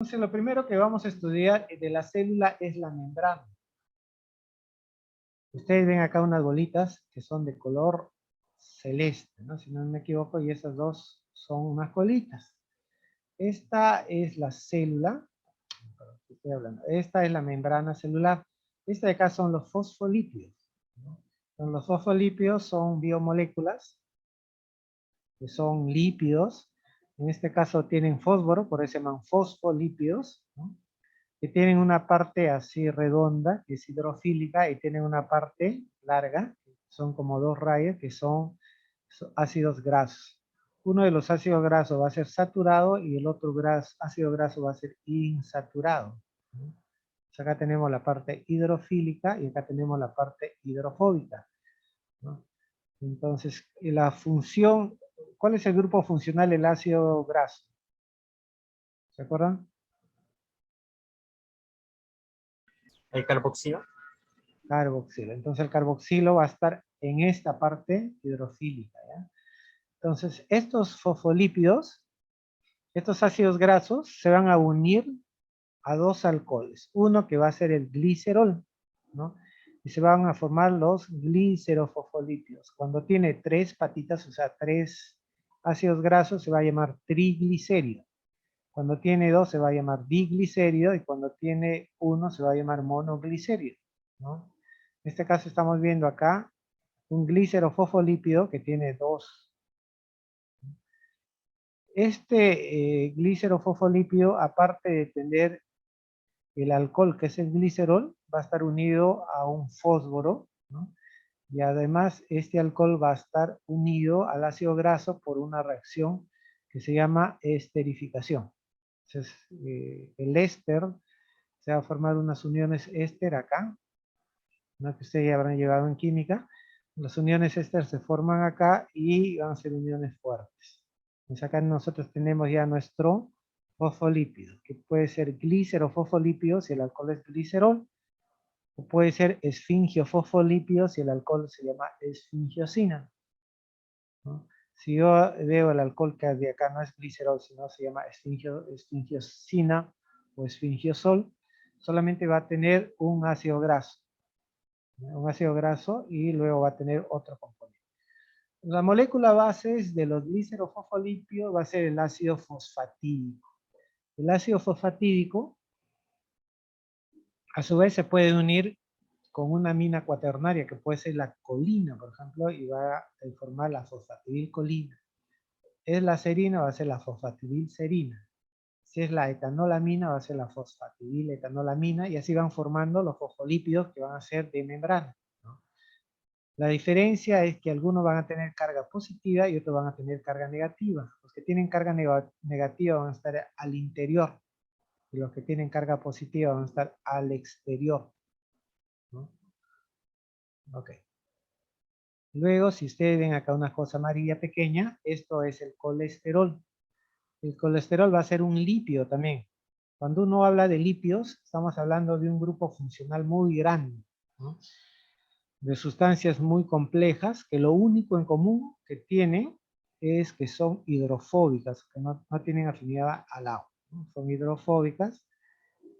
Entonces, lo primero que vamos a estudiar de la célula es la membrana. Ustedes ven acá unas bolitas que son de color celeste, ¿no? Si no me equivoco, y esas dos son unas colitas. Esta es la célula, estoy hablando. Esta es la membrana celular. Esta de acá son los fosfolípidos, ¿no? Los fosfolípidos son biomoléculas, que son lípidos. En este caso tienen fósforo, por eso se llaman fosfolípidos, ¿no? Que tienen una parte así redonda, que es hidrofílica, y tienen una parte larga, son como dos rayas, que son ácidos grasos. Uno de los ácidos grasos va a ser saturado y el otro ácido graso va a ser insaturado. Entonces acá tenemos la parte hidrofílica y acá tenemos la parte hidrofóbica, ¿no? Entonces, la función, ¿cuál es el grupo funcional del ácido graso? ¿Se acuerdan? El carboxilo. Carboxilo. Entonces el carboxilo va a estar en esta parte hidrofílica, ¿ya? Entonces estos fosfolípidos, estos ácidos grasos, se van a unir a dos alcoholes. Uno que va a ser el glicerol, ¿no? Y se van a formar los glicerofosfolípidos. Cuando tiene tres patitas, o sea, tres ácidos grasos, se va a llamar triglicérido. Cuando tiene dos, se va a llamar diglicérido. Y cuando tiene uno, se va a llamar monoglicérido, ¿no? En este caso estamos viendo acá un glicerofosfolípido que tiene dos. Este glicerofosfolípido, aparte de tener el alcohol, que es el glicerol, va a estar unido a un fósforo, ¿no? Y además este alcohol va a estar unido al ácido graso por una reacción que se llama esterificación. Entonces, el éster se va a formar unas uniones éster acá, ¿no? Que ustedes ya habrán llevado en química. Las uniones éster se forman acá y van a ser uniones fuertes. Entonces acá nosotros tenemos ya nuestro fosfolípido, que puede ser glicerofosfolípido si el alcohol es glicerol, o puede ser esfingiofosfolípido si el alcohol se llama esfingiosina, ¿no? Si yo veo el alcohol que de acá no es glicerol, sino se llama esfingiosina o esfingiosol, solamente va a tener un ácido graso, ¿no? Un ácido graso, y luego va a tener otro componente. La molécula base de los glicerofosfolípidos va a ser el ácido fosfatídico. El ácido fosfatídico, a su vez, se puede unir con una amina cuaternaria, que puede ser la colina, por ejemplo, y va a formar la fosfatidilcolina. Es la serina, va a ser la fosfatidilserina. Si es la etanolamina, va a ser la fosfatidiletonolamina, y así van formando los fosfolípidos que van a ser de membrana, ¿no? La diferencia es que algunos van a tener carga positiva y otros van a tener carga negativa. Los que tienen carga negativa van a estar al interior, y los que tienen carga positiva van a estar al exterior, ¿no? Ok. Luego, si ustedes ven acá una cosa amarilla pequeña, esto es el colesterol. El colesterol va a ser un lípido también. Cuando uno habla de lípidos, estamos hablando de un grupo funcional muy grande, ¿no? De sustancias muy complejas, que lo único en común que tienen es que son hidrofóbicas, que no tienen afinidad al agua, ¿no? Son hidrofóbicas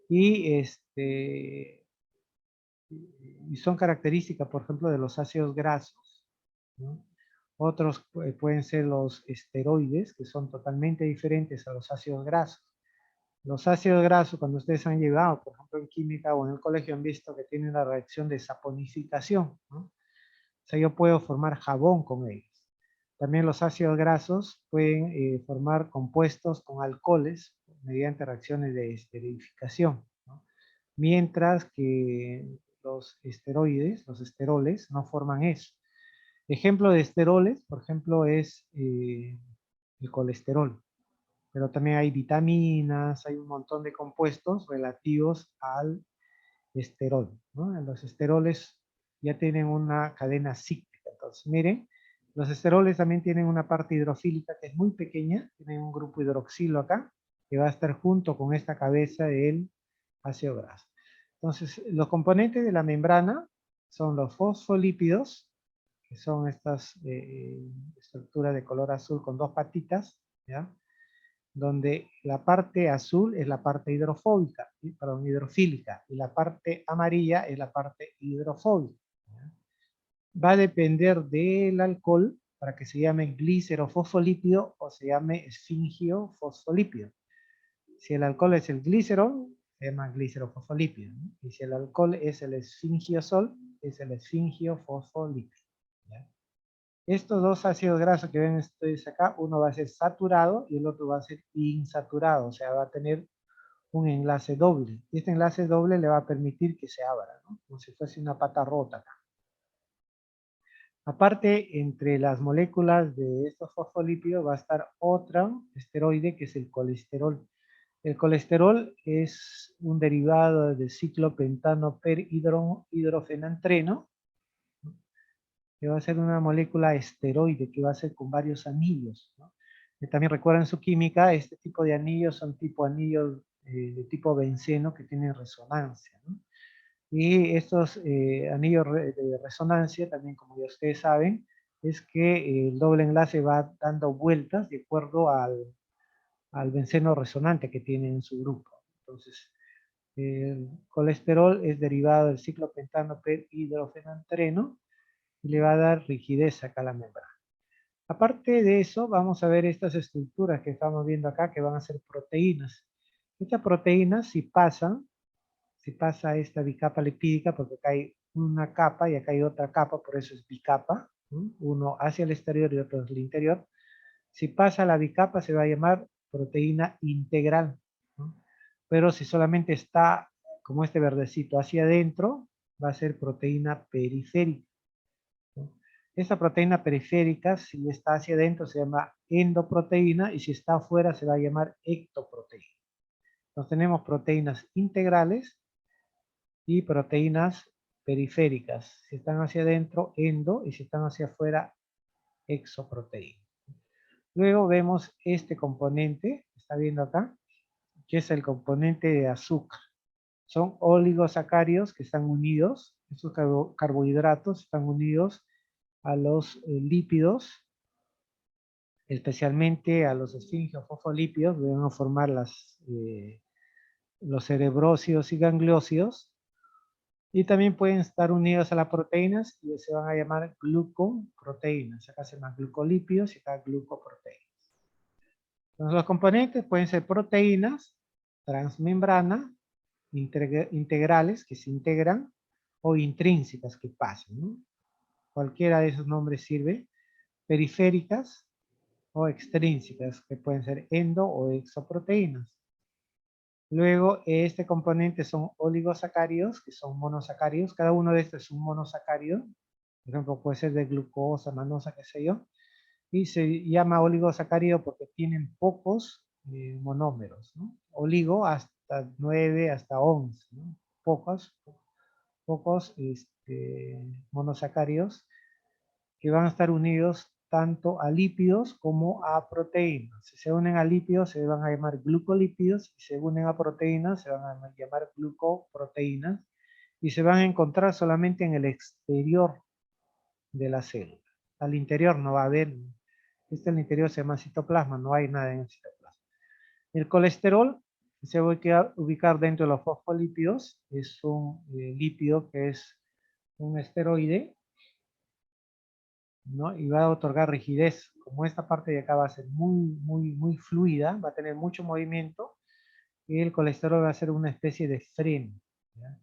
y, y son características, por ejemplo, de los ácidos grasos, ¿no? Otros pueden ser los esteroides, que son totalmente diferentes a los ácidos grasos. Los ácidos grasos, cuando ustedes han llevado, por ejemplo, en química o en el colegio, han visto que tienen una reacción de saponificación, ¿no? O sea, yo puedo formar jabón con ellos. También los ácidos grasos pueden formar compuestos con alcoholes mediante reacciones de esterificación, ¿no? Mientras que los esteroides, los esteroles, no forman eso. Ejemplo de esteroles, por ejemplo, es el colesterol. Pero también hay vitaminas, hay un montón de compuestos relativos al esterol, ¿no? Los esteroles ya tienen una cadena cíclica. Entonces, miren, los esteroles también tienen una parte hidrofílica que es muy pequeña, tienen un grupo hidroxilo acá, que va a estar junto con esta cabeza del ácido graso. Entonces, los componentes de la membrana son los fosfolípidos, que son estas estructuras de color azul con dos patitas, ¿ya? donde la parte azul es la parte hidrofóbica, perdón, hidrofílica, y la parte amarilla es la parte hidrofóbica. Va a depender del alcohol para que se llame glicerofosfolípido o se llame esfingiofosfolípido. Si el alcohol es el glicerol, se llama glicerofosfolípido, ¿no? Y si el alcohol es el esfingiosol, es el esfingiofosfolípido, ¿ya? Estos dos ácidos grasos que ven ustedes acá, uno va a ser saturado y el otro va a ser insaturado, o sea, va a tener un enlace doble. Y este enlace doble le va a permitir que se abra, ¿no? Como si fuese una pata rota acá. Aparte, entre las moléculas de estos fosfolípidos va a estar otro esteroide que es el colesterol. El colesterol es un derivado del ciclopentano perhidrofenantreno, que va a ser una molécula esteroide que va a ser con varios anillos, ¿no? También recuerden su química, este tipo de anillos son tipo anillos de tipo benceno que tienen resonancia, ¿no? Y estos anillos de resonancia, también como ya ustedes saben, es que el doble enlace va dando vueltas de acuerdo al benceno resonante que tiene en su grupo. Entonces, el colesterol es derivado del ciclopentano perhidrofenantreno y le va a dar rigidez acá a la membrana. Aparte de eso, vamos a ver estas estructuras que estamos viendo acá, que van a ser proteínas. Estas proteínas, si pasa esta bicapa lipídica, porque acá hay una capa y acá hay otra capa, por eso es bicapa, ¿no? Uno hacia el exterior y otro hacia el interior. Si pasa la bicapa se va a llamar proteína integral, ¿no? Pero si solamente está como este verdecito hacia adentro, va a ser proteína periférica, ¿no? Esta proteína periférica, si está hacia adentro, se llama endoproteína, y si está afuera se va a llamar ectoproteína. Entonces tenemos proteínas integrales y proteínas periféricas. Si están hacia adentro, endo, y si están hacia afuera, exoproteína. Luego vemos este componente, está viendo acá, que es el componente de azúcar. Son oligosacáridos que están unidos, estos carbohidratos están unidos a los lípidos, especialmente a los esfingiofosfolípidos, van a formar los cerebrósidos y gangliósidos, y también pueden estar unidos a las proteínas y se van a llamar glucoproteínas. Acá se llaman glucolípidos y acá glucoproteínas. Entonces, los componentes pueden ser proteínas, transmembrana, integrales que se integran, o intrínsecas que pasan, ¿no? Cualquiera de esos nombres sirve. Periféricas o extrínsecas, que pueden ser endo o exoproteínas. Luego, este componente son oligosacáridos, que son monosacáridos. Cada uno de estos es un monosacárido. Por ejemplo, puede ser de glucosa, manosa, qué sé yo. Y se llama oligosacárido porque tienen pocos monómeros, ¿no? Oligo hasta 9, hasta 11, ¿no? Pocos monosacáridos que van a estar unidos tanto a lípidos como a proteínas. Si se unen a lípidos se van a llamar glucolípidos, y si se unen a proteínas se van a llamar glucoproteínas, y se van a encontrar solamente en el exterior de la célula. Al interior no va a haber, el interior se llama citoplasma, no hay nada en el citoplasma. El colesterol se va a ubicar dentro de los fosfolípidos, es un lípido que es un esteroide, ¿no? Y va a otorgar rigidez. Como esta parte de acá va a ser muy fluida, va a tener mucho movimiento, y el colesterol va a ser una especie de freno, ¿ya?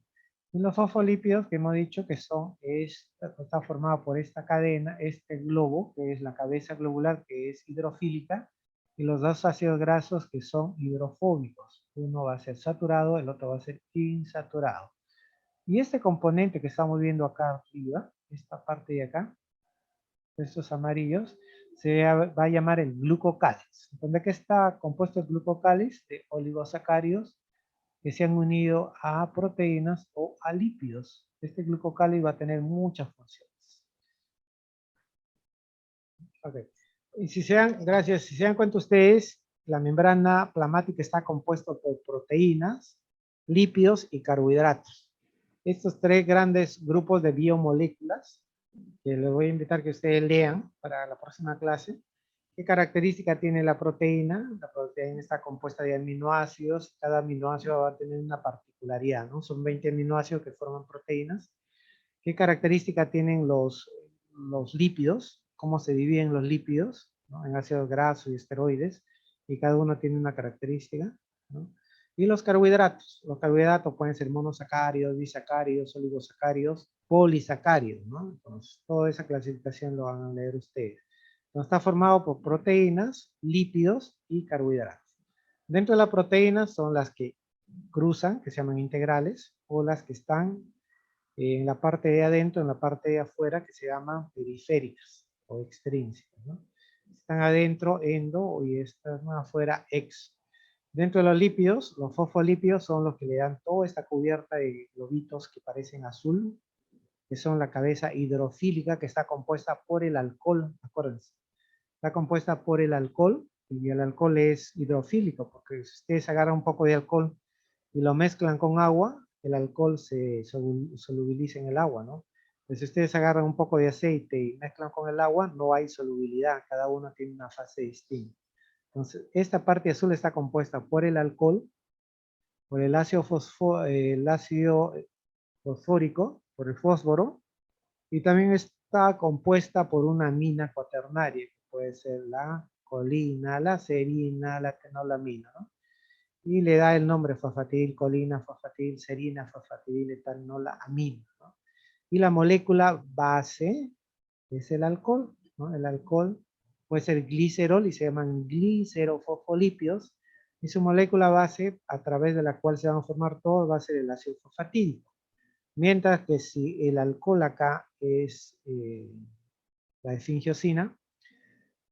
Y los fosfolípidos que hemos dicho que está formado por esta cadena, este globo, que es la cabeza globular, que es hidrofílica, y los dos ácidos grasos que son hidrofóbicos. Uno va a ser saturado, el otro va a ser insaturado. Y este componente que estamos viendo acá arriba, esta parte de acá, estos amarillos, se va a llamar el glucocáliz. ¿De qué está compuesto el glucocáliz? De oligosacáridos que se han unido a proteínas o a lípidos. Este glucocáliz va a tener muchas funciones. Okay. Y si se dan cuenta ustedes, la membrana plasmática está compuesta por proteínas, lípidos y carbohidratos. Estos tres grandes grupos de biomoléculas, que les voy a invitar que ustedes lean para la próxima clase, ¿Qué característica tiene la proteína? La proteína está compuesta de aminoácidos. Cada aminoácido va a tener una particularidad, ¿no? Son 20 aminoácidos que forman proteínas. ¿Qué característica tienen los lípidos? ¿Cómo se dividen los lípidos? ¿No? En ácidos grasos y esteroides. Y cada uno tiene una característica, ¿no? Y los carbohidratos. Los carbohidratos pueden ser monosacáridos, disacáridos, oligosacáridos, polisacáridos, ¿no? Entonces, toda esa clasificación lo van a leer ustedes. Entonces, está formado por proteínas, lípidos y carbohidratos. Dentro de las proteínas son las que cruzan, que se llaman integrales, o las que están en la parte de adentro, en la parte de afuera, que se llaman periféricas o extrínsecas, ¿no? Están adentro, endo, y están afuera, ex. Dentro de los lípidos, los fosfolípidos son los que le dan toda esta cubierta de globitos que parecen azul, que son la cabeza hidrofílica, que está compuesta por el alcohol, acuérdense. Está compuesta por el alcohol, y el alcohol es hidrofílico, porque si ustedes agarran un poco de alcohol y lo mezclan con agua, el alcohol se solubiliza en el agua, ¿no? Entonces, si ustedes agarran un poco de aceite y mezclan con el agua, no hay solubilidad, cada uno tiene una fase distinta. Entonces, esta parte azul está compuesta por el alcohol, por el ácido fosfórico, por el fósforo, y también está compuesta por una amina cuaternaria, que puede ser la colina, la serina, la tenolamina, ¿no? Y le da el nombre fosfatil, colina, fosfatil, serina, fosfatil, etanolamina, ¿no? Y la molécula base es el alcohol, ¿no? El alcohol puede ser glicerol y se llaman glicerofosfolípidos, y su molécula base, a través de la cual se van a formar todos, va a ser el ácido fosfatídico. Mientras que si el alcohol acá es la esfingiosina,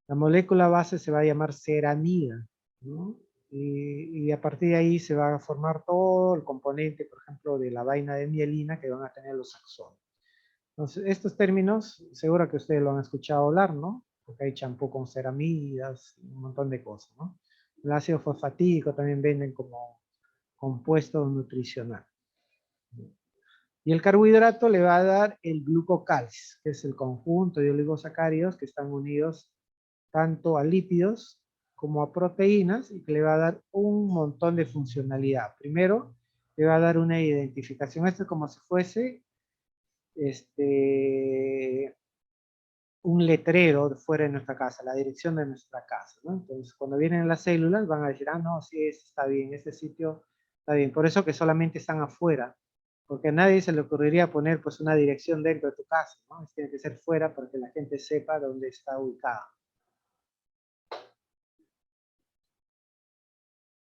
la molécula base se va a llamar ceramida, ¿no? Y a partir de ahí se va a formar todo el componente, por ejemplo, de la vaina de mielina que van a tener los axones. Entonces, estos términos, seguro que ustedes lo han escuchado hablar, ¿no? Porque hay champú con ceramidas, un montón de cosas, ¿no? El ácido fosfatídico también venden como compuesto nutricional. Y el carbohidrato le va a dar el glucocalcio, que es el conjunto de oligosacáridos que están unidos tanto a lípidos como a proteínas, y que le va a dar un montón de funcionalidad. Primero, le va a dar una identificación. Esto es como si fuese un letrero fuera de nuestra casa, la dirección de nuestra casa, ¿no? Entonces, cuando vienen las células, van a decir, ah, no, sí, está bien, este sitio está bien. Por eso que solamente están afuera, porque a nadie se le ocurriría poner pues una dirección dentro de tu casa, ¿no? Tiene que ser fuera para que la gente sepa dónde está ubicada.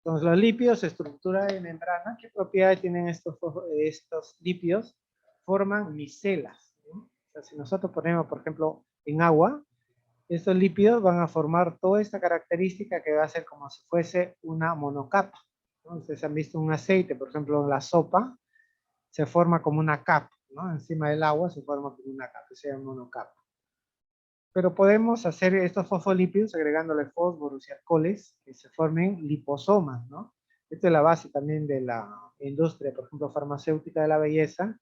Entonces, los lípidos, estructura de membrana, ¿qué propiedades tienen estos lípidos? Forman micelas, ¿no? O sea, si nosotros ponemos, por ejemplo, en agua, estos lípidos van a formar toda esta característica que va a ser como si fuese una monocapa, ¿no? Ustedes han visto un aceite, por ejemplo, en la sopa, se forma como una capa, ¿no? Encima del agua se forma como una capa, se llama monocapa. Pero podemos hacer estos fosfolípidos agregándole fósforos y alcoholes que se formen liposomas, ¿no? Esta es la base también de la industria, por ejemplo, farmacéutica de la belleza.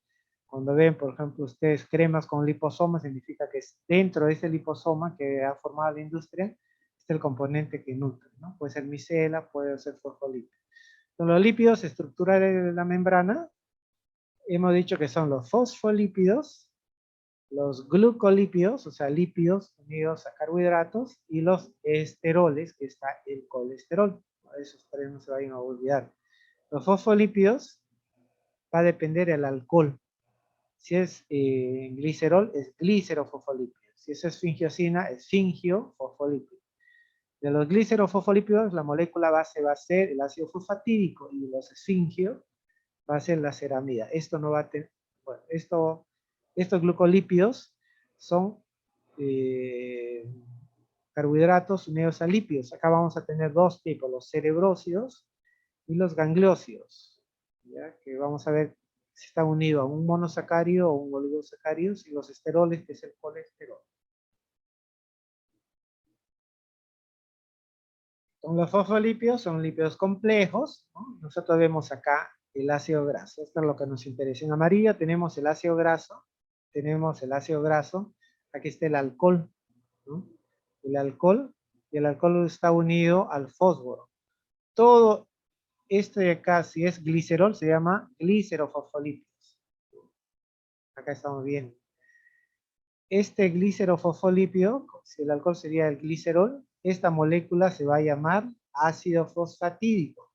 Cuando ven, por ejemplo, ustedes cremas con liposomas, significa que dentro de ese liposoma que ha formado la industria está el componente que nutre, ¿no? Puede ser micela, puede ser fosfolípido. Los lípidos estructurales de la membrana, hemos dicho que son los fosfolípidos, los glucolípidos, o sea, lípidos unidos a carbohidratos, y los esteroles, que está el colesterol. Esos tres no se vayan a olvidar. Los fosfolípidos va a depender del alcohol. Si es glicerol, es glicerofosfolípido. Si es esfingiosina, es esfingiofosfolípido. De los glicerofosfolípidos, la molécula base va a ser el ácido fosfatídico, y de los esfingios va a ser la ceramida. Esto no va a tener, bueno, estos glucolípidos son carbohidratos unidos a lípidos. Acá vamos a tener dos tipos, los cerebrósidos y los gangliósidos, ¿ya? Que vamos a ver si está unido a un monosacárido o un oligosacárido, y los esteroles, que es el colesterol. Los fosfolípidos son lípidos complejos, ¿no? Nosotros vemos acá el ácido graso. Esto es lo que nos interesa. En amarillo tenemos el ácido graso. Aquí está el alcohol, ¿no? El alcohol y el alcohol está unido al fósforo. Todo esto de acá, si es glicerol, se llama glicerofosfolípidos. Acá estamos viendo. Este glicerofosfolípido, si el alcohol sería el glicerol, esta molécula se va a llamar ácido fosfatídico.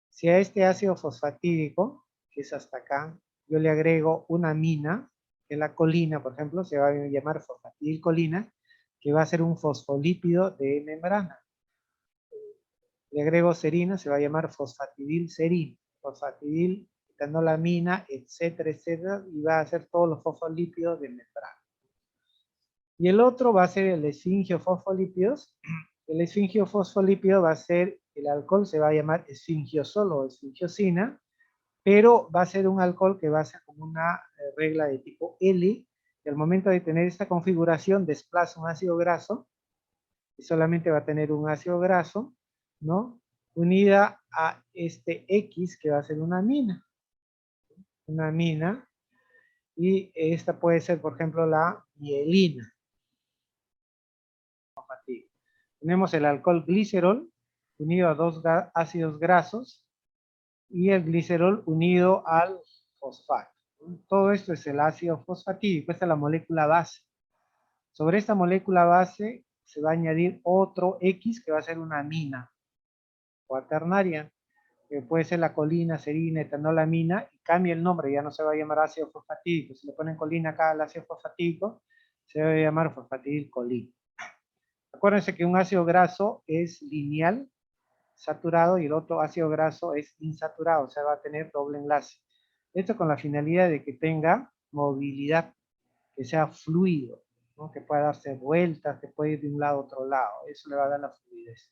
Si a este ácido fosfatídico, que es hasta acá, yo le agrego una amina, que es la colina, por ejemplo, se va a llamar fosfatidilcolina, que va a ser un fosfolípido de membrana. Le agrego serina, se va a llamar fosfatidilserina, fosfatidiletanolamina, etcétera, etcétera, y va a ser todos los fosfolípidos de membrana. Y el otro va a ser el esfingiofosfolípidos. El esfingiofosfolípido va a ser, el alcohol se va a llamar esfingiosol o esfingiosina, pero va a ser un alcohol que va a ser como una regla de tipo L, y al momento de tener esta configuración desplaza un ácido graso, y solamente va a tener un ácido graso, ¿no? Unida a este X, que va a ser una amina. Una amina, y esta puede ser, por ejemplo, la mielina. Tenemos el alcohol glicerol, unido a dos ácidos grasos, y el glicerol unido al fosfato. Todo esto es el ácido fosfatídico, esta es la molécula base. Sobre esta molécula base se va a añadir otro X que va a ser una amina cuaternaria, que puede ser la colina, serina, etanolamina, y cambia el nombre, ya no se va a llamar ácido fosfatídico. Si le ponen colina acá al ácido fosfatídico, se va a llamar fosfatidilcolina. Acuérdense que un ácido graso es lineal, saturado, y el otro ácido graso es insaturado, o sea, va a tener doble enlace. Esto con la finalidad de que tenga movilidad, que sea fluido, ¿no? Que pueda darse vueltas, que pueda ir de un lado a otro lado. Eso le va a dar la fluidez.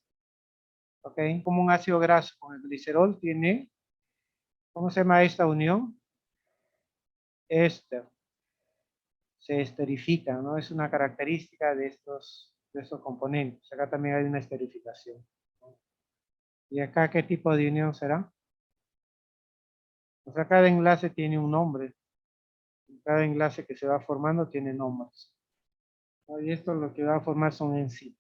¿Ok? Como un ácido graso con el glicerol tiene, ¿cómo se llama esta unión? Éster. Se esterifica, ¿no? Es una característica de estos componentes. Acá también hay una esterificación. ¿Y acá qué tipo de unión será? Pues acá cada enlace tiene un nombre. Cada enlace que se va formando tiene nombres. Y esto lo que va a formar son enzimas.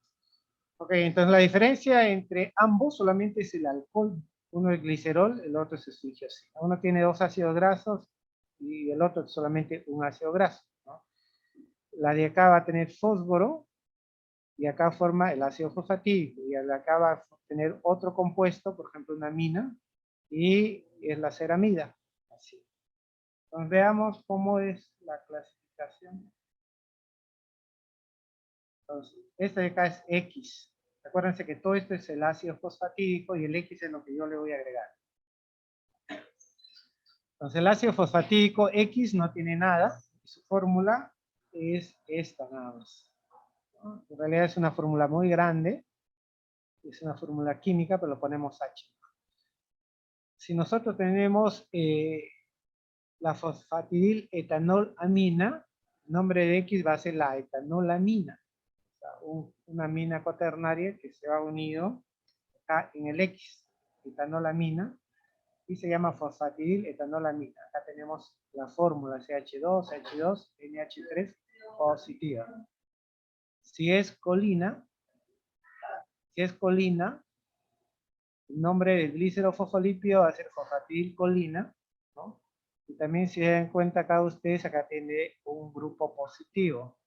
Ok, entonces la diferencia entre ambos solamente es el alcohol. Uno es glicerol, el otro es esfingiosina. Uno tiene dos ácidos grasos y el otro solamente un ácido graso, ¿no? La de acá va a tener fósforo y acá forma el ácido fosfatídico. Y la de acá va a tener otro compuesto, por ejemplo una amina, y es la ceramida. Así. Entonces veamos cómo es la clasificación. Entonces, este de acá es X. Acuérdense que todo esto es el ácido fosfatídico y el X es lo que yo le voy a agregar. Entonces el ácido fosfatídico X no tiene nada. Su fórmula es esta nada más. En realidad es una fórmula muy grande. Es una fórmula química, pero lo ponemos H. Si nosotros tenemos la fosfatidil etanolamina, el nombre de X va a ser la etanolamina. Una amina cuaternaria que se va unido acá en el X, etanolamina, y se llama fosfatidil etanolamina. Acá tenemos la fórmula CH2, H2, NH3 positiva. Si es colina, el nombre del glicerofosfolípido va a ser fosfatidilcolina, ¿no? Y también si se dan cuenta acá ustedes, acá tiene un grupo positivo.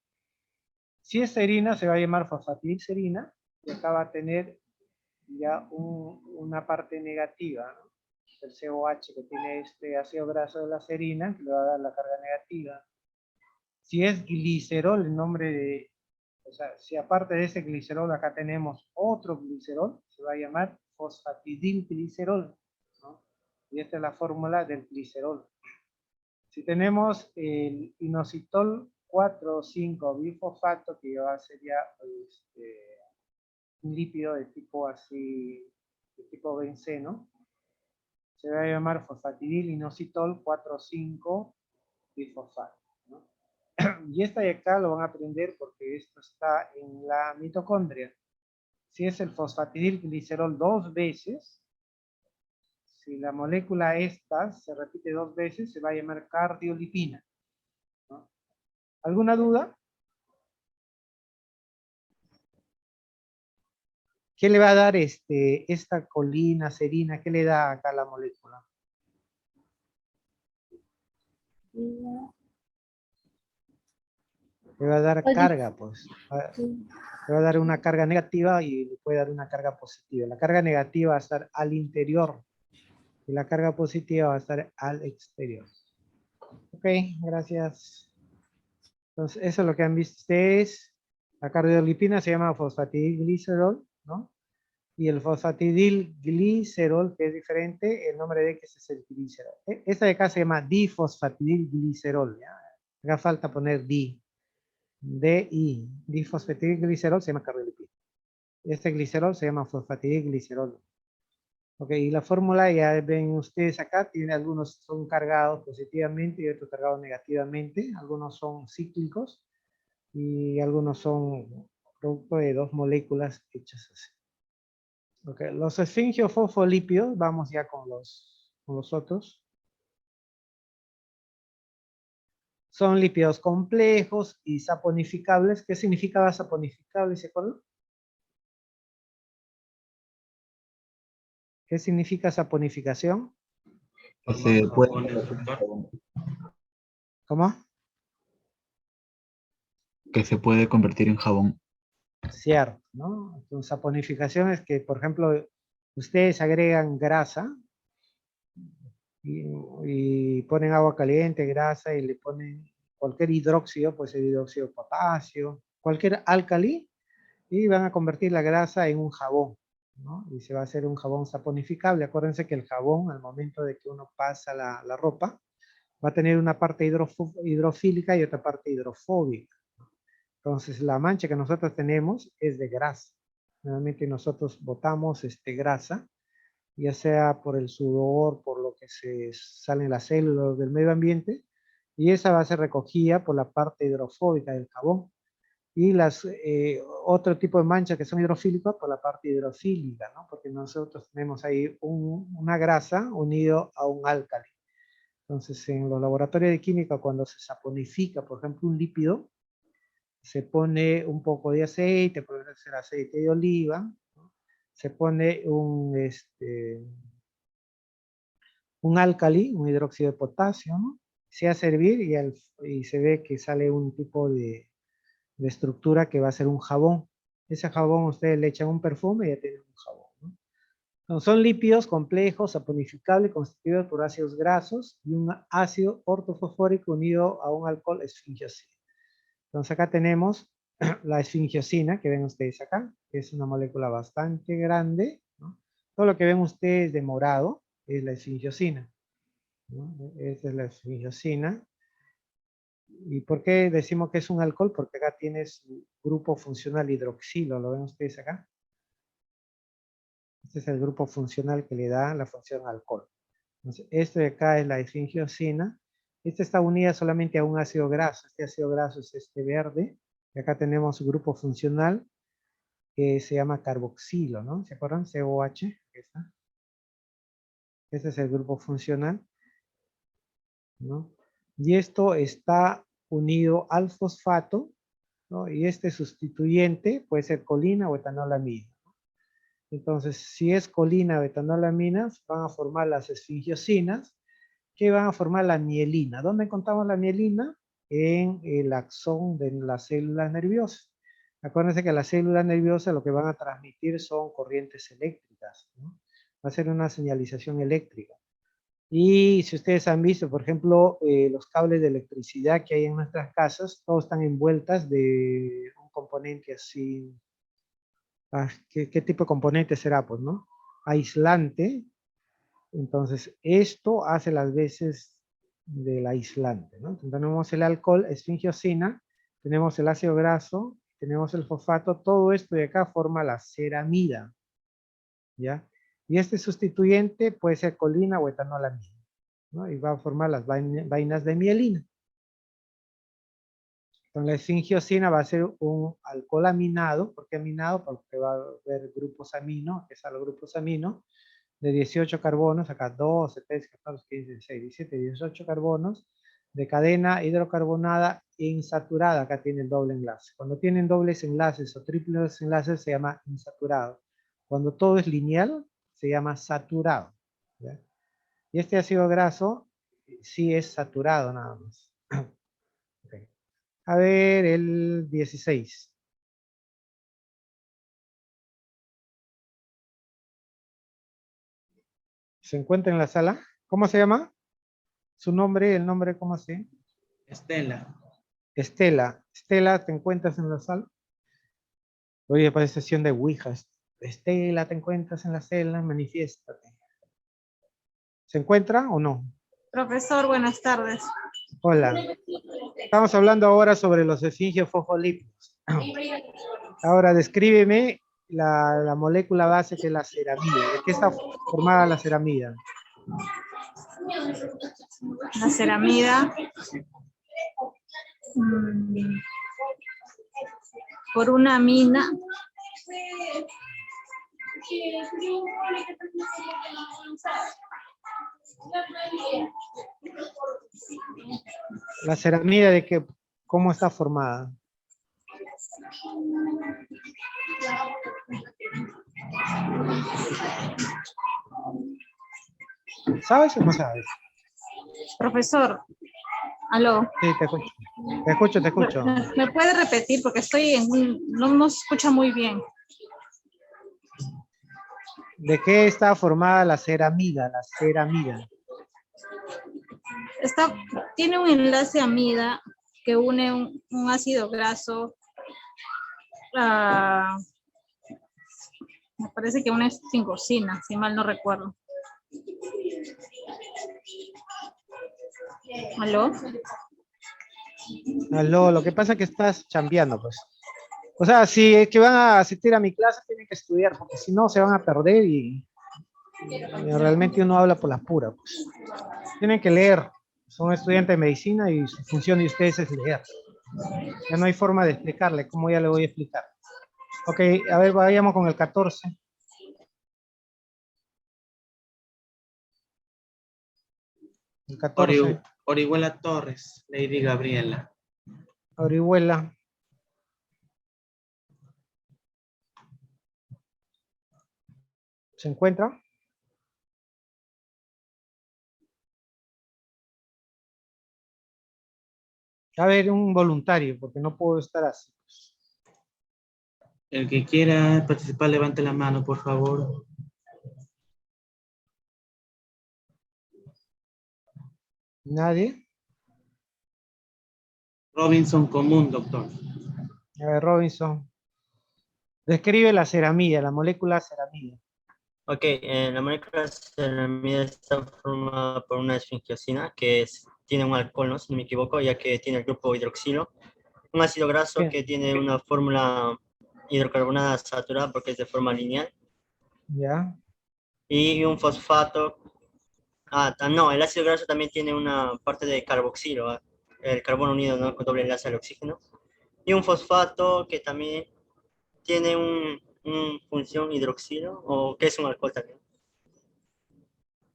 Si es serina, se va a llamar fosfatidilserina, y acá va a tener ya una parte negativa, ¿no? El COH que tiene este ácido graso de la serina, que le va a dar la carga negativa. Si es glicerol, el nombre de, o sea, si aparte de ese glicerol acá tenemos otro glicerol, se va a llamar fosfatidilglicerol, ¿no? Y esta es la fórmula del glicerol. Si tenemos el inositol 4,5 bifosfato, que sería un lípido de tipo así, de tipo benceno, se va a llamar fosfatidil inositol 4,5 bifosfato, ¿no? Y esta de acá lo van a aprender porque esto está en la mitocondria. Si es el fosfatidilglicerol 2 veces, si la molécula esta se repite 2 veces, se va a llamar cardiolipina, ¿no? ¿Alguna duda? ¿Qué le va a dar esta colina, serina? ¿Qué le da acá a la molécula? Le va a dar carga, pues. Le va a dar una carga negativa y le puede dar una carga positiva. La carga negativa va a estar al interior y la carga positiva va a estar al exterior. Ok, gracias. Entonces, eso es lo que han visto ustedes. La cardiolipina se llama fosfatidilglicerol, ¿no? Y el fosfatidilglicerol, que es diferente, el nombre de X es el glicerol. Esta de acá se llama difosfatidilglicerol, ¿ya? Acá falta poner di. DI. Difosfatidilglicerol se llama cardiolipina. Este glicerol se llama fosfatidilglicerol. Ok, y la fórmula ya ven ustedes acá, tiene algunos son cargados positivamente y otros cargados negativamente. Algunos son cíclicos y algunos son producto de dos moléculas hechas así. Okay. Los esfingiofosfolípidos, vamos ya con los otros. Son lípidos complejos y saponificables. ¿Qué significa saponificable? ¿Se acuerdan? ¿Qué significa saponificación? Que se puede Jabón en suscriptor. ¿Cómo? Que se puede convertir en jabón. Cierto, ¿no? Entonces, saponificación es que, por ejemplo, ustedes agregan grasa y ponen agua caliente, grasa y le ponen cualquier hidróxido, pues el hidróxido de potasio, cualquier álcali, y van a convertir la grasa en un jabón, ¿no? Y se va a hacer un jabón saponificable. Acuérdense que el jabón, al momento de que uno pasa la ropa, va a tener una parte hidrofílica y otra parte hidrofóbica. Entonces, la mancha que nosotros tenemos es de grasa. Normalmente nosotros botamos grasa, ya sea por el sudor, por lo que se salen las células del medio ambiente, y esa va a ser recogida por la parte hidrofóbica del jabón. Y otro tipo de manchas que son hidrofílicas por la parte hidrofílica, ¿no? Porque nosotros tenemos ahí una grasa unido a un álcali. Entonces, en los laboratorios de química, cuando se saponifica, por ejemplo, un lípido, se pone un poco de aceite, puede ser aceite de oliva, ¿no? Se pone un álcali, un hidróxido de potasio, ¿no? Se hace hervir y se ve que sale un tipo de estructura que va a ser un jabón. Ese jabón ustedes le echan un perfume y ya tienen un jabón, ¿no? Entonces, son lípidos complejos, saponificables, constituidos por ácidos grasos y un ácido ortofosfórico unido a un alcohol esfingiosina. Entonces acá tenemos la esfingiosina, que ven ustedes acá, que es una molécula bastante grande, ¿no? Todo lo que ven ustedes de morado es la esfingiosina, ¿no? Esta es la esfingiosina. ¿Y por qué decimos que es un alcohol? Porque acá tienes grupo funcional hidroxilo, ¿lo ven ustedes acá? Este es el grupo funcional que le da la función alcohol. Entonces, esto de acá es la esfingiosina. Esta está unida solamente a un ácido graso. Este ácido graso es este verde. Y acá tenemos un grupo funcional que se llama carboxilo, ¿no? ¿Se acuerdan? COH. Esta. Este es el grupo funcional, ¿no? Y esto está unido al fosfato, ¿no? Y este sustituyente puede ser colina o etanolamina. Entonces, si es colina o etanolaminas, van a formar las esfingiosinas, que van a formar la mielina. ¿Dónde encontramos la mielina? En el axón de las células nerviosas. Acuérdense que las células nerviosas lo que van a transmitir son corrientes eléctricas, ¿no? Va a ser una señalización eléctrica. Y si ustedes han visto, por ejemplo, los cables de electricidad que hay en nuestras casas, todos están envueltas de un componente así. ¿Qué tipo de componente será? Pues, ¿no? Aislante. Entonces, esto hace las veces del aislante, ¿no? Entonces, tenemos el alcohol, esfingiosina, tenemos el ácido graso, tenemos el fosfato, todo esto de acá forma la ceramida, ¿ya? Y este sustituyente puede ser colina o etanolamina, ¿no? Y va a formar las vainas de mielina. Entonces, la esfingiosina va a ser un alcohol aminado. ¿Por qué aminado? Porque va a haber grupos amino, que son los grupos amino, de 18 carbonos, acá 12, 13, 14, 15, 16, 17, 18 carbonos, de cadena hidrocarbonada insaturada, acá tiene el doble enlace. Cuando tienen dobles enlaces o triples enlaces se llama insaturado. Cuando todo es lineal, se llama saturado. ¿Ya? Y este ácido graso sí es saturado nada más. Okay. A ver, el 16. ¿Se encuentra en la sala? ¿Cómo se llama? Su nombre, el nombre, ¿cómo se? Estela. Estela. Estela, ¿te encuentras en la sala? Oye, parece sesión de Ouijas. Estela, ¿te encuentras en la celda? Manifiéstate. ¿Se encuentra o no? Profesor, buenas tardes. Hola. Estamos hablando ahora sobre los esfingios fosfolípidos. Ahora, descríbeme la molécula base que es la ceramida. ¿De qué está formada la ceramida? La ceramida. mm, por una amina. La ceramida de qué, ¿cómo está formada? ¿Sabes o no sabes? Profesor, aló. Sí, te escucho. Te escucho, te escucho. ¿Me puede repetir? Porque estoy en no nos escucha muy bien. ¿De qué está formada la ceramida? La ceramida. Tiene un enlace amida que une un ácido graso. Me parece que una es tingosina, si mal no recuerdo. ¿Aló? Aló, lo que pasa es que estás chambeando, pues. O sea, si es que van a asistir a mi clase, tienen que estudiar, porque si no se van a perder y realmente uno habla por las puras, pues. Tienen que leer. Son estudiantes de medicina y su función de ustedes es leer. Ya no hay forma de explicarle, como ya le voy a explicar. Ok, a ver, vayamos con el 14. El 14. Orihuela Torres, Lady Gabriela. Orihuela. ¿Se encuentra? A ver, un voluntario, porque no puedo estar así. El que quiera participar, levante la mano, por favor. ¿Nadie? Robinson Común, doctor. A ver, Robinson. Describe la ceramida, la molécula ceramida. Ok, la molécula ceramida está formada por una esfingiosina tiene un alcohol, ¿no? Si no me equivoco, ya que tiene el grupo hidroxilo. Un ácido graso Bien. que tiene una fórmula hidrocarbonada saturada porque es de forma lineal. Ya. Y un fosfato. No, el ácido graso también tiene una parte de carboxilo, el carbono unido, ¿no? Con doble enlace al oxígeno. Y un fosfato que también tiene un función hidroxilo, o que es un alcohol también.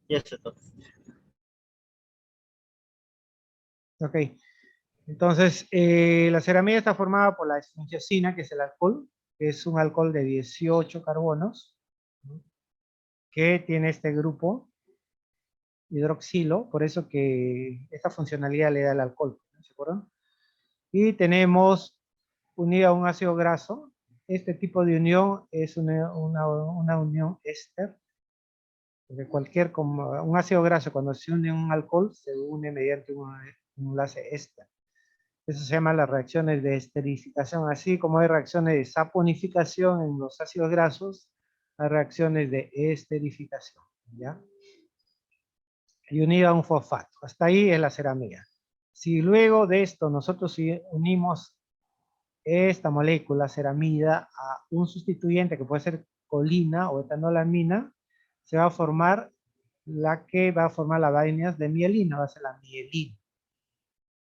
Y eso es todo. Ok. Entonces, la ceramida está formada por la esfingiosina, que es el alcohol, que es un alcohol de 18 carbonos, ¿no? Que tiene este grupo hidroxilo, por eso que esta funcionalidad le da el alcohol, ¿no? ¿Se acuerdan? Y tenemos unida a un ácido graso. Este tipo de unión es una unión éster, porque un ácido graso cuando se une a un alcohol se une mediante un enlace éster. Eso se llama las reacciones de esterificación, así como hay reacciones de saponificación en los ácidos grasos, hay reacciones de esterificación, ¿ya? Y unida a un fosfato. Hasta ahí es la ceramida. Si luego de esto nosotros unimos esta molécula ceramida a un sustituyente que puede ser colina o etanolamina, se va a formar la que va a formar las vainas de mielina, va a ser la mielina,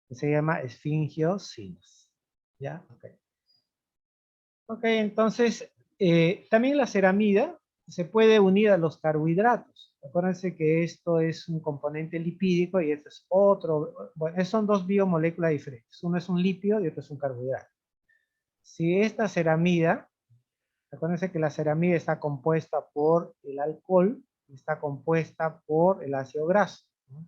que se llama esfingiosinas. ¿Ya? Ok, entonces, también la ceramida se puede unir a los carbohidratos. Acuérdense que esto es un componente lipídico y este es otro. Bueno, son dos biomoléculas diferentes. Uno es un lípido y otro es un carbohidrato. Si esta ceramida Acuérdense que la ceramida está compuesta por el alcohol y está compuesta por el ácido graso, ¿no?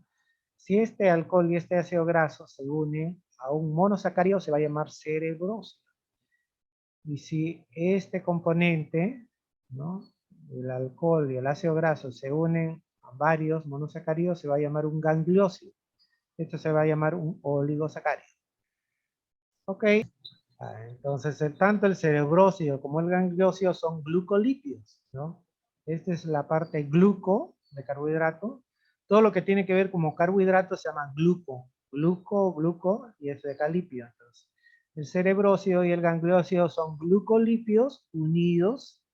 Si este alcohol y este ácido graso se unen a un monosacárido, se va a llamar cerebrósido. Y si este componente, ¿no?, el alcohol y el ácido graso se unen a varios monosacáridos, se va a llamar un gangliósido. Esto se va a llamar un oligosacárido. Ok. Entonces, tanto el cerebrósido como el gangliósido son glucolípidos, ¿no? Esta es la parte gluco de carbohidrato. Todo lo que tiene que ver como carbohidrato se llama gluco. Gluco, y eso de acá lípido. Entonces, el cerebrósido y el gangliósido son glucolípidos unidos,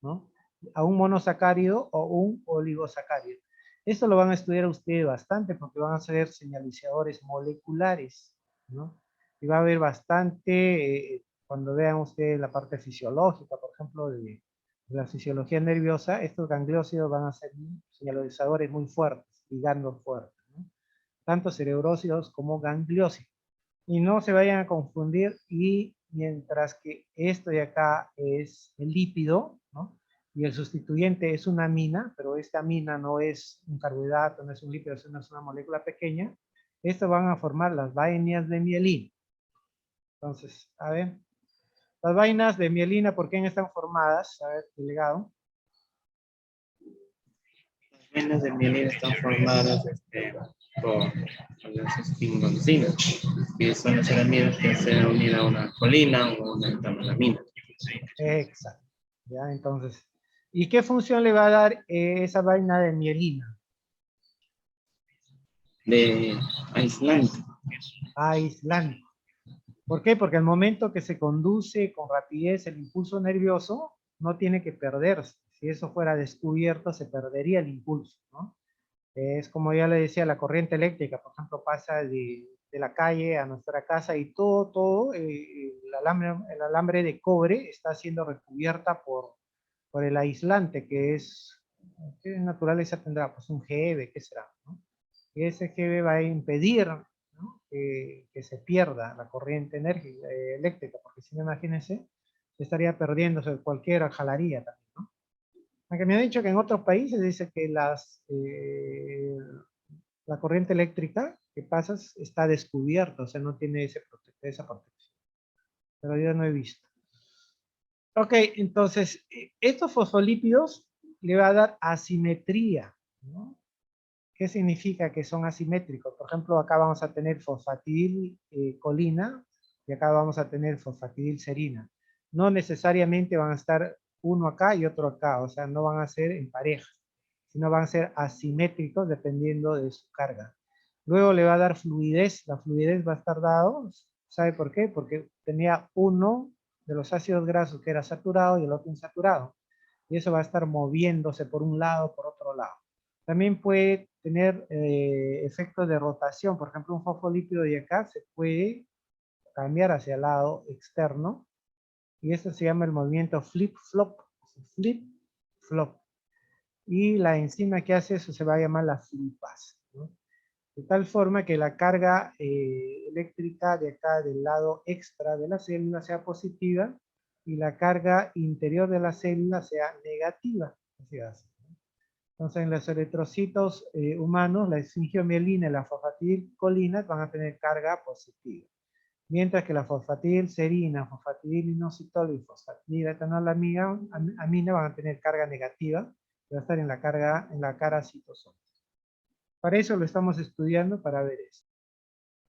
¿no?, a un monosacárido o un oligosacárido. Esto lo van a estudiar ustedes bastante porque van a ser señalizadores moleculares, ¿no? Y va a haber bastante, cuando vean ustedes la parte fisiológica, por ejemplo, de la fisiología nerviosa, estos gangliósidos van a ser señalizadores muy fuertes, ligandos fuertes, ¿no? Tanto cerebrósidos como gangliósidos. Y no se vayan a confundir, y mientras que esto de acá es el lípido, ¿no?, y el sustituyente es una amina, pero esta amina no es un carbohidrato, no es un lípido, sino es una molécula pequeña, estos van a formar las vainas de mielina. Entonces, a ver, las vainas de mielina, ¿por qué están formadas? A ver, delegado. Las vainas de mielina están formadas por las esfingoncinas, que son las ceramidas que se unen a una colina o una entamanamina. Exacto. Ya, entonces, ¿y qué función le va a dar esa vaina de mielina? De aislante. Aislante. ¿Por qué? Porque al momento que se conduce con rapidez el impulso nervioso, no tiene que perderse. Si eso fuera descubierto, se perdería el impulso, ¿no? Es como ya le decía, la corriente eléctrica, por ejemplo, pasa de la calle a nuestra casa y todo, el alambre de cobre está siendo recubierta por el aislante, que es, ¿qué naturaleza tendrá? Pues un GeV, ¿qué será?, ¿no? Y ese GeV va a impedir, ¿no?, que se pierda la corriente eléctrica, porque si no, imagínense, se estaría perdiéndose, cualquiera jalaría también, ¿no? Aunque me ha dicho que en otros países dice que la corriente eléctrica que pasa está descubierta, o sea, no tiene esa protección. Pero yo no he visto. Ok, entonces, estos fosfolípidos le va a dar asimetría, ¿no? ¿Qué significa que son asimétricos? Por ejemplo, acá vamos a tener fosfatidilcolina y acá vamos a tener fosfatidilserina. No necesariamente van a estar uno acá y otro acá, o sea, no van a ser en pareja, sino van a ser asimétricos dependiendo de su carga. Luego le va a dar fluidez, la fluidez va a estar dado, ¿sabe por qué? Porque tenía uno de los ácidos grasos que era saturado y el otro insaturado. Y eso va a estar moviéndose por un lado, por otro lado. También puede tener efectos de rotación. Por ejemplo, un fosfolípido de acá se puede cambiar hacia el lado externo. Y esto se llama el movimiento flip-flop. Flip-flop. Y la enzima que hace eso se va a llamar la flipasa, ¿no? De tal forma que la carga eléctrica de acá del lado extra de la célula sea positiva y la carga interior de la célula sea negativa. Así hace. Entonces, en los eritrocitos humanos, la esfingiomielina y la fosfatidilcolina van a tener carga positiva. Mientras que la fosfatidilserina, fosfatidilinositol y fosfatidiletonolamina van a tener carga negativa, que va a estar en la cara citosómica. Para eso lo estamos estudiando, para ver eso.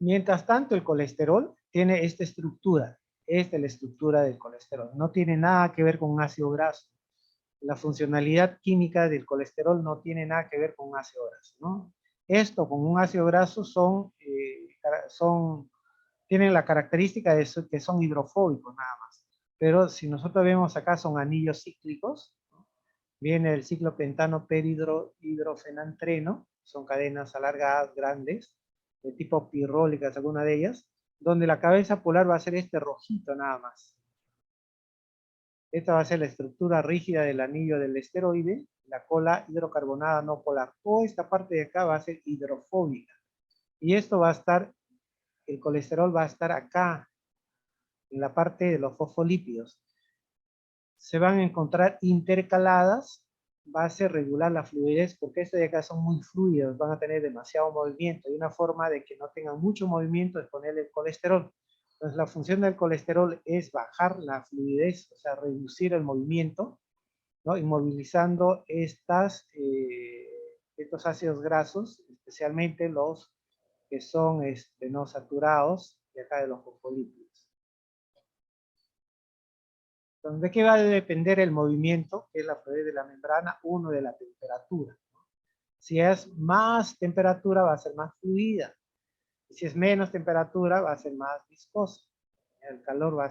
Mientras tanto, el colesterol tiene esta estructura. Esta es la estructura del colesterol. No tiene nada que ver con un ácido graso. La funcionalidad química del colesterol no tiene nada que ver con un ácido graso, ¿no? Esto con un ácido graso tienen la característica de que son hidrofóbicos nada más. Pero si nosotros vemos acá, son anillos cíclicos, ¿no? Viene el ciclo pentano perhidrofenantreno, son cadenas alargadas, grandes, de tipo pirrólicas, alguna de ellas, donde la cabeza polar va a ser este rojito nada más. Esta va a ser la estructura rígida del anillo del esteroide, la cola hidrocarbonada no polar. Toda esta parte de acá va a ser hidrofóbica. Y esto va a estar, el colesterol va a estar acá, en la parte de los fosfolípidos. se van a encontrar intercaladas, va a ser regular la fluidez, porque estos de acá son muy fluidos, van a tener demasiado movimiento, y una forma de que no tengan mucho movimiento es ponerle el colesterol. Entonces la función del colesterol es bajar la fluidez, o sea, reducir el movimiento, ¿no? Inmovilizando estos ácidos grasos, especialmente los que son no saturados, de acá de los fosfolípidos. Entonces, ¿de qué va a depender el movimiento? Que es la fluidez de la membrana. Uno, de la temperatura. Si es más temperatura, va a ser más fluida. Si es menos temperatura, va a ser más viscosa. El calor va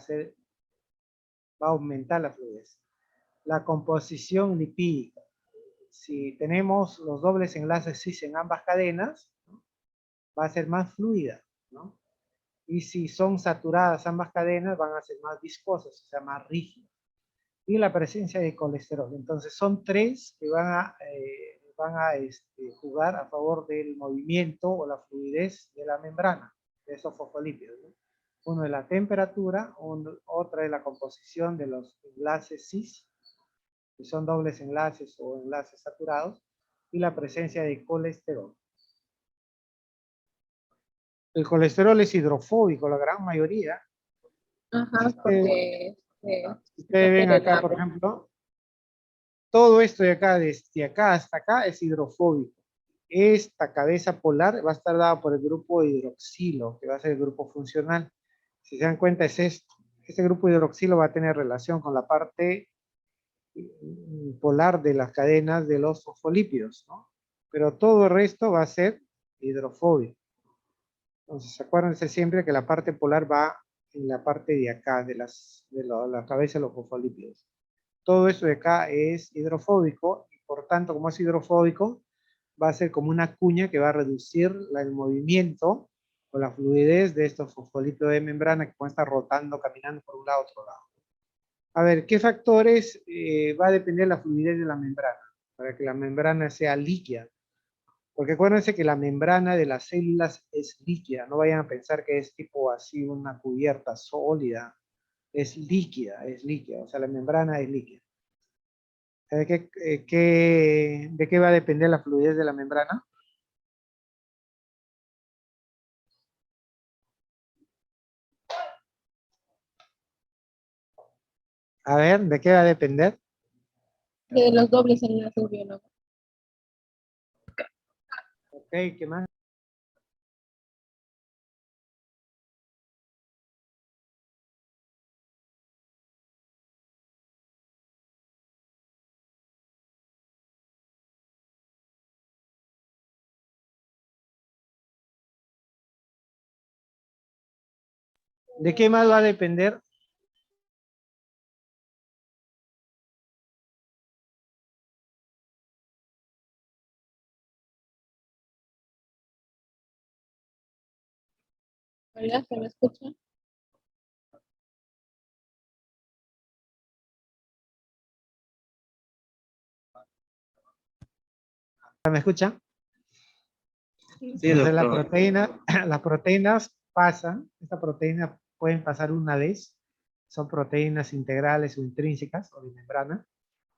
a aumentar la fluidez. La composición lipídica. Si tenemos los dobles enlaces cis en ambas cadenas, ¿no?, va a ser más fluida, ¿no? Y si son saturadas ambas cadenas, van a ser más viscosas, o sea, más rígidas. Y la presencia de colesterol. Entonces son tres que van a jugar a favor del movimiento o la fluidez de la membrana de esos fosfolípidos, ¿no? Uno es la temperatura, otra es la composición de los enlaces cis, que son dobles enlaces o enlaces saturados, y la presencia de colesterol. El colesterol es hidrofóbico, la gran mayoría. Ajá, porque Ustedes ven acá, por ejemplo, todo esto de acá, desde acá hasta acá, es hidrofóbico. Esta cabeza polar va a estar dada por el grupo hidroxilo, que va a ser el grupo funcional. Si se dan cuenta, es esto. Este grupo hidroxilo va a tener relación con la parte polar de las cadenas de los fosfolípidos, ¿no? Pero todo el resto va a ser hidrofóbico. Entonces, acuérdense siempre que la parte polar va en la parte de acá, de la cabeza de los fosfolípidos. Todo esto de acá es hidrofóbico, y por tanto, como es hidrofóbico, va a ser como una cuña que va a reducir el movimiento o la fluidez de estos fosfolípidos de membrana que pueden estar rotando, caminando por un lado a otro lado. A ver, ¿qué factores va a depender la fluidez de la membrana? Para que la membrana sea líquida. Porque acuérdense que la membrana de las células es líquida. No vayan a pensar que es tipo así una cubierta sólida. Es líquida, o sea, la membrana es líquida. ¿De qué va a depender la fluidez de la membrana? A ver, ¿de qué va a depender? de los dobles enlaces biológicos. Ok, ¿qué más? ¿De qué más va a depender? Hola, ¿se me escucha? ¿Me escuchan? Sí, Entonces doctor. las proteínas pasan, estas proteínas pueden pasar una vez, son proteínas integrales o intrínsecas o de membrana,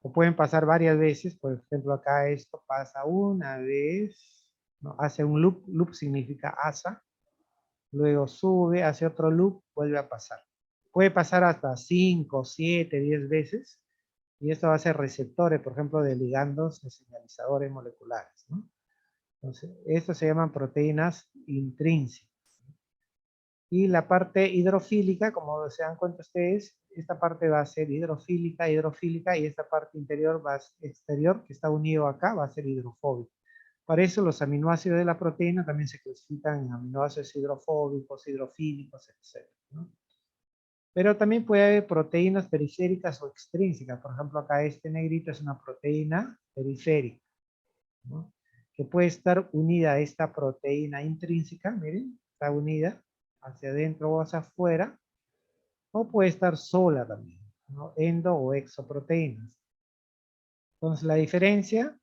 o pueden pasar varias veces. Por ejemplo, acá esto pasa una vez, ¿no? Hace un loop significa asa, luego sube, hace otro loop, vuelve a pasar. Puede pasar hasta 5, 7, 10 veces, y esto va a ser receptores, por ejemplo, de ligandos de señalizadores moleculares, ¿no? Entonces, estos se llaman proteínas intrínsecas. Y la parte hidrofílica, como se dan cuenta ustedes, esta parte va a ser hidrofílica, y esta parte exterior, que está unido acá, va a ser hidrofóbica. Para eso los aminoácidos de la proteína también se clasifican en aminoácidos hidrofóbicos, hidrofílicos, etc., ¿no? Pero también puede haber proteínas periféricas o extrínsecas. Por ejemplo, acá este negrito es una proteína periférica, ¿no?, que puede estar unida a esta proteína intrínseca, miren, está unida hacia adentro o hacia afuera, o puede estar sola también, ¿no?, endo o exoproteínas. Entonces la diferencia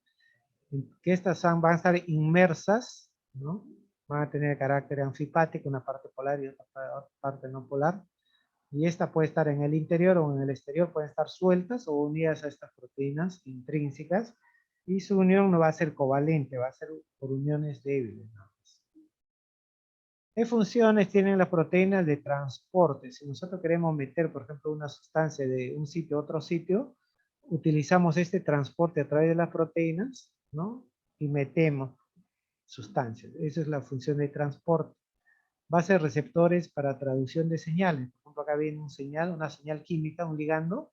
es que estas van a estar inmersas, ¿no?, van a tener carácter anfipático, una parte polar y otra parte no polar. Y esta puede estar en el interior o en el exterior, pueden estar sueltas o unidas a estas proteínas intrínsecas. Y su unión no va a ser covalente, va a ser por uniones débiles, ¿no? ¿Qué funciones tienen las proteínas de transporte? Si nosotros queremos meter, por ejemplo, una sustancia de un sitio a otro sitio, utilizamos este transporte a través de las proteínas, ¿no? Y metemos sustancias. Esa es la función de transporte. Va a ser receptores para traducción de señales. Por ejemplo, acá viene una señal química, un ligando,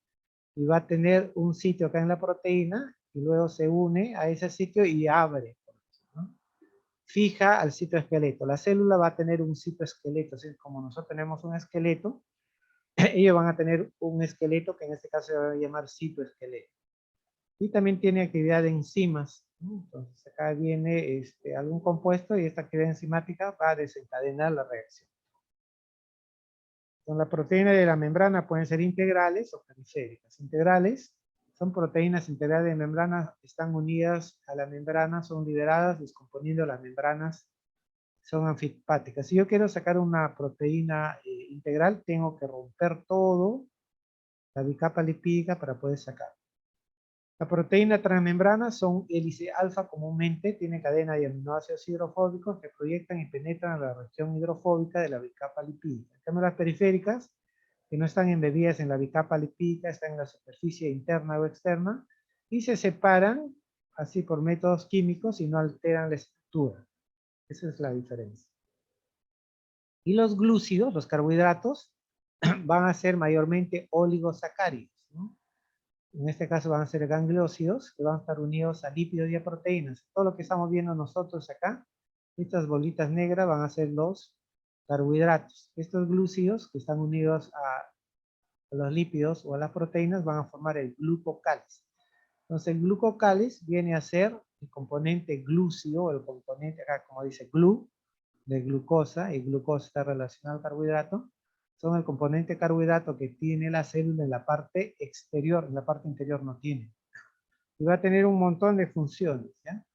y va a tener un sitio acá en la proteína, y luego se une a ese sitio y abre, ¿no? Fija al citoesqueleto. La célula va a tener un citoesqueleto, así como nosotros tenemos un esqueleto, ellos van a tener un esqueleto que en este caso se va a llamar citoesqueleto. Y también tiene actividad de enzimas, ¿no? Entonces acá viene algún compuesto y esta actividad enzimática va a desencadenar la reacción. Entonces, las proteínas de la membrana pueden ser integrales o periféricas. Integrales son proteínas integrales de membrana, están unidas a la membrana, son liberadas descomponiendo las membranas, son anfipáticas. Si yo quiero sacar una proteína integral, tengo que romper todo, la bicapa lipídica, para poder sacar. La proteína transmembrana son hélice alfa comúnmente, tiene cadena de aminoácidos hidrofóbicos que proyectan y penetran a la región hidrofóbica de la bicapa lipídica. En cambio, las periféricas, que no están embebidas en la bicapa lipídica, están en la superficie interna o externa y se separan así por métodos químicos y no alteran la estructura. Esa es la diferencia. Y los glúcidos, los carbohidratos, van a ser mayormente oligosacáridos, ¿no? En este caso van a ser gangliósidos, que van a estar unidos a lípidos y a proteínas. Todo lo que estamos viendo nosotros acá, estas bolitas negras van a ser los carbohidratos. Estos glúcidos, que están unidos a los lípidos o a las proteínas, van a formar el glucocálice. Entonces el glucocálice viene a ser el componente glúcido, el componente acá como dice glu, de glucosa, y glucosa está relacionado al carbohidrato, son el componente carbohidrato que tiene la célula en la parte exterior, en la parte interior no tiene. Y va a tener un montón de funciones, ¿ya?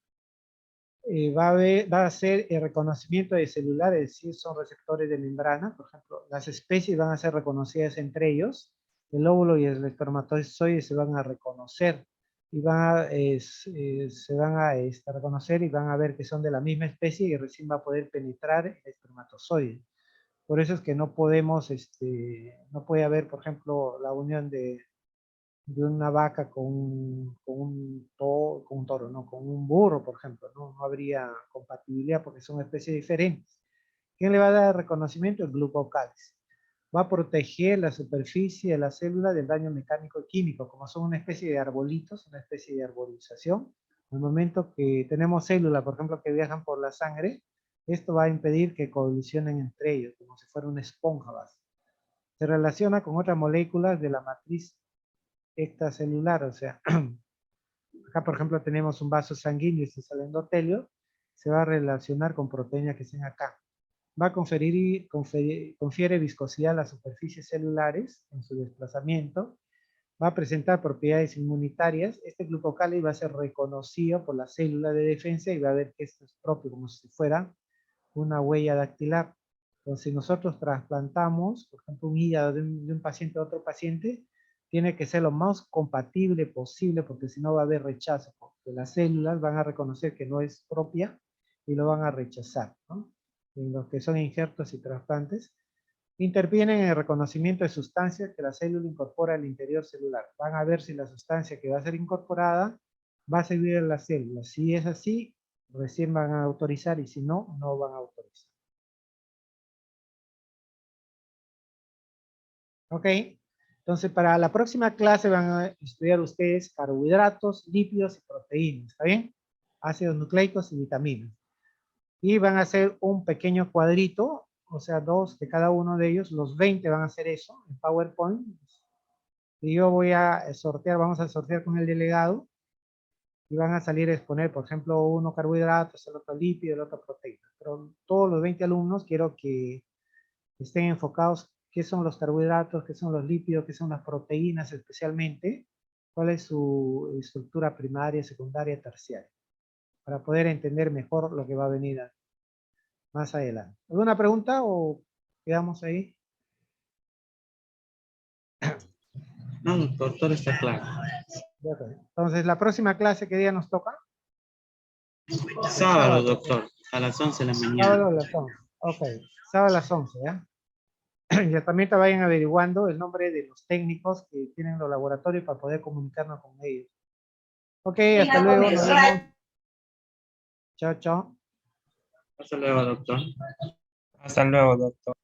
Va a hacer el reconocimiento de celulares, si son receptores de membrana, por ejemplo, las especies van a ser reconocidas entre ellos, el óvulo y el espermatozoide se van a reconocer, y se van a reconocer y van a ver que son de la misma especie y recién va a poder penetrar el espermatozoide. Por eso es que no podemos, no puede haber, por ejemplo, la unión de una vaca con un toro, no, con un burro, por ejemplo, ¿no? No habría compatibilidad porque son especies diferentes. ¿Quién le va a dar reconocimiento? El glucocálice. Va a proteger la superficie de la célula del daño mecánico y químico, como son una especie de arbolitos, una especie de arborización. En el momento que tenemos células, por ejemplo, que viajan por la sangre, esto va a impedir que colisionen entre ellos, como si fuera una esponja base. Se relaciona con otras moléculas de la matriz extracelular, o sea, acá por ejemplo tenemos un vaso sanguíneo y este es el endotelio, se va a relacionar con proteínas que estén acá. Va a confiere viscosidad a las superficies celulares en su desplazamiento, va a presentar propiedades inmunitarias, este glucocálice va a ser reconocido por la célula de defensa y va a ver que esto es propio, como si fuera una huella dactilar. Entonces, si nosotros trasplantamos, por ejemplo, un hígado de un paciente a otro paciente, tiene que ser lo más compatible posible, porque si no va a haber rechazo, porque las células van a reconocer que no es propia y lo van a rechazar, ¿no? En los que son injertos y trasplantes, intervienen en el reconocimiento de sustancias que la célula incorpora al interior celular. Van a ver si la sustancia que va a ser incorporada va a servir a la célula. Si es así, recién van a autorizar y si no, no van a autorizar. ¿Ok? Entonces, para la próxima clase van a estudiar ustedes carbohidratos, lípidos y proteínas, ¿está bien? Ácidos nucleicos y vitaminas. Y van a hacer un pequeño cuadrito, o sea, 2 de cada uno de ellos, los 20 van a hacer eso en PowerPoint. Y yo voy a sortear, vamos a sortear con el delegado, y van a salir a exponer, por ejemplo, uno carbohidratos, el otro lípido, el otro proteína. Pero todos los 20 alumnos quiero que estén enfocados qué son los carbohidratos, qué son los lípidos, qué son las proteínas especialmente, cuál es su estructura primaria, secundaria, terciaria, para poder entender mejor lo que va a venir más adelante. ¿Alguna pregunta o quedamos ahí? No, doctor, todo está claro. Ok. Entonces, ¿la próxima clase qué día nos toca? Sábado, doctor, a las 11 de la mañana. Sábado a las 11. Ok, sábado a las 11, ¿ya? Ya también te vayan averiguando el nombre de los técnicos que tienen los laboratorios para poder comunicarnos con ellos. Ok, hasta luego, nos vemos. Chao, chao. Hasta luego, doctor. Hasta luego, doctor.